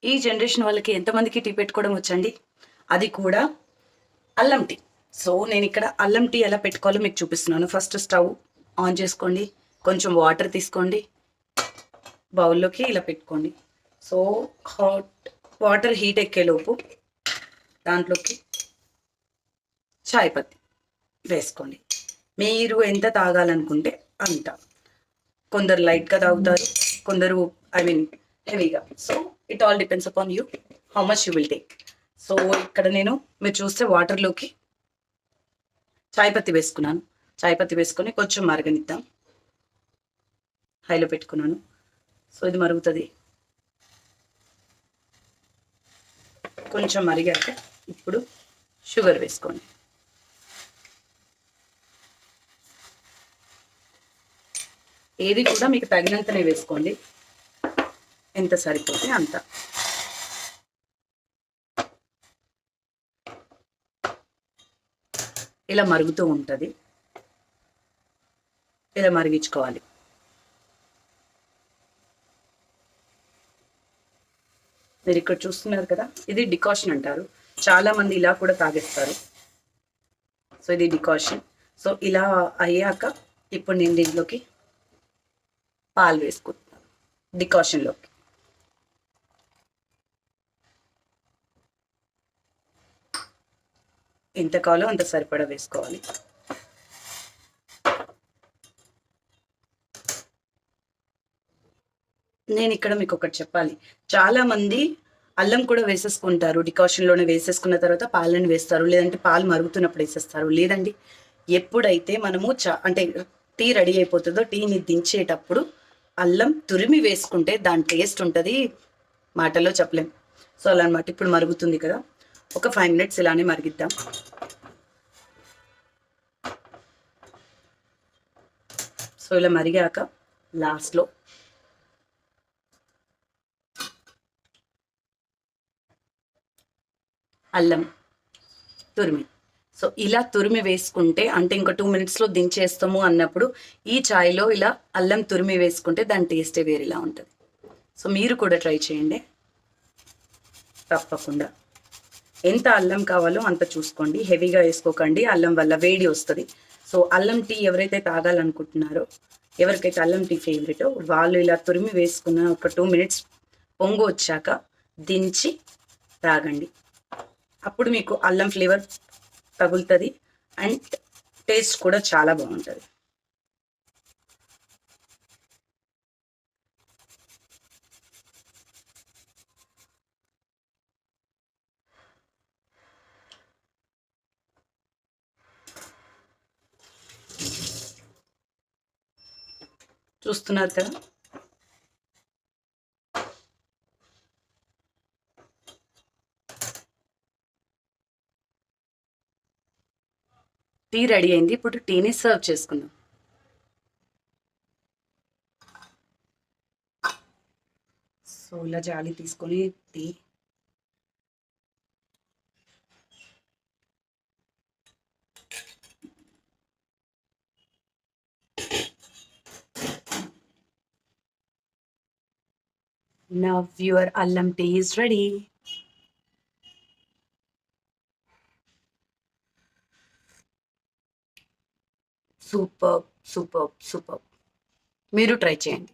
ఈ జనరేషన్ వాళ్ళకి ఎంతమందికి టీ పెట్టుకోవడం వచ్చండి? అది కూడా అల్లం టీ. సో నేను ఇక్కడ అల్లం టీ ఎలా పెట్టుకోవాలో మీకు చూపిస్తున్నాను. ఫస్ట్ స్టవ్ ఆన్ చేసుకోండి, కొంచెం వాటర్ తీసుకోండి, బౌల్లోకి ఇలా పెట్టుకోండి. సో హాట్ వాటర్ హీట్ ఎక్కేలోపు దాంట్లోకి చాయ్ పత్తి వేసుకోండి. మీరు ఎంత తాగాలనుకుంటే అంత. కొందరు లైట్గా తాగుతారు, కొందరు హెవీగా. So it all depends upon you how much you will take. So ఇక్కడ నేను మీరు చూస్తే వాటర్లోకి చాయ్ పత్తి వేసుకున్నాను. చాయ్ పత్తి వేసుకొని కొంచెం మరగనిద్దాం. హైలో పెట్టుకున్నాను. సో ఇది మరుగుతుంది. కొంచెం మరిగాక ఇప్పుడు షుగర్ వేసుకోండి. ఏది కూడా మీకు తగినంతనే వేసుకోండి, ఎంత సరిపోతే అంత. ఇలా మరుగుతూ ఉంటుంది, ఇలా మరిగించుకోవాలి. మీరు ఇక్కడ చూస్తున్నారు కదా, ఇది డికాషన్ అంటారు. చాలా మంది ఇలా కూడా తాగేస్తారు. సో ఇది డికాషన్. సో ఇలా అయ్యాక ఇప్పుడు నేను దీంట్లోకి పాలు వేసుకుంటున్నాను డికాషన్లోకి. ఎంత కావాలో అంత సరిపడా వేసుకోవాలి. నేను ఇక్కడ మీకు ఒకటి చెప్పాలి. చాలా మంది అల్లం కూడా వేసేసుకుంటారు, డికాషన్లోనే వేసేసుకున్న తర్వాత పాలను వేస్తారు, లేదంటే పాలు మరుగుతున్నప్పుడు వేసేస్తారు. లేదండి, ఎప్పుడైతే మనము అంటే టీ రెడీ అయిపోతుందో టీని దించేటప్పుడు అల్లం తురిమి వేసుకుంటే దాని టేస్ట్ ఉంటుంది, మాటల్లో చెప్పలేం. సో అలా అనమాట. ఇప్పుడు మరుగుతుంది కదా, ఒక 5 minutes ఇలానే మరిగిద్దాం. సో ఇలా మరిగాక లాస్ట్లో అల్లం తురిమి. సో ఇలా తురిమి వేసుకుంటే, అంటే ఇంకా 2 minutesలో దించేస్తాము అన్నప్పుడు ఈ చాయ్లో ఇలా అల్లం తురిమి వేసుకుంటే దాని టేస్టే వేరేలా ఉంటుంది. సో మీరు కూడా ట్రై చేయండి తప్పకుండా. ఎంత అల్లం కావాలో అంత చూసుకోండి, హెవీగా వేసుకోకండి, అల్లం వల్ల వేడి వస్తుంది. సో అల్లం టీ ఎవరైతే తాగాలనుకుంటున్నారో, ఎవరికైతే అల్లం టీ ఫేవరెటో వాళ్ళు ఇలా తురిమి వేసుకున్న ఒక 2 minutes పొంగు వచ్చాక దించి తాగండి. అప్పుడు మీకు అల్లం ఫ్లేవర్ తగులుతుంది అండ్ టేస్ట్ కూడా చాలా బాగుంటుంది. చూస్తున్నారు కదా, టీ రెడీ అయింది. ఇప్పుడు టీని సర్వ్ చేసుకుందాం. సో ఇలా జాలి తీసుకొని tea Now your allam tea is ready. Super super super. మీరు ట్రై చేయండి.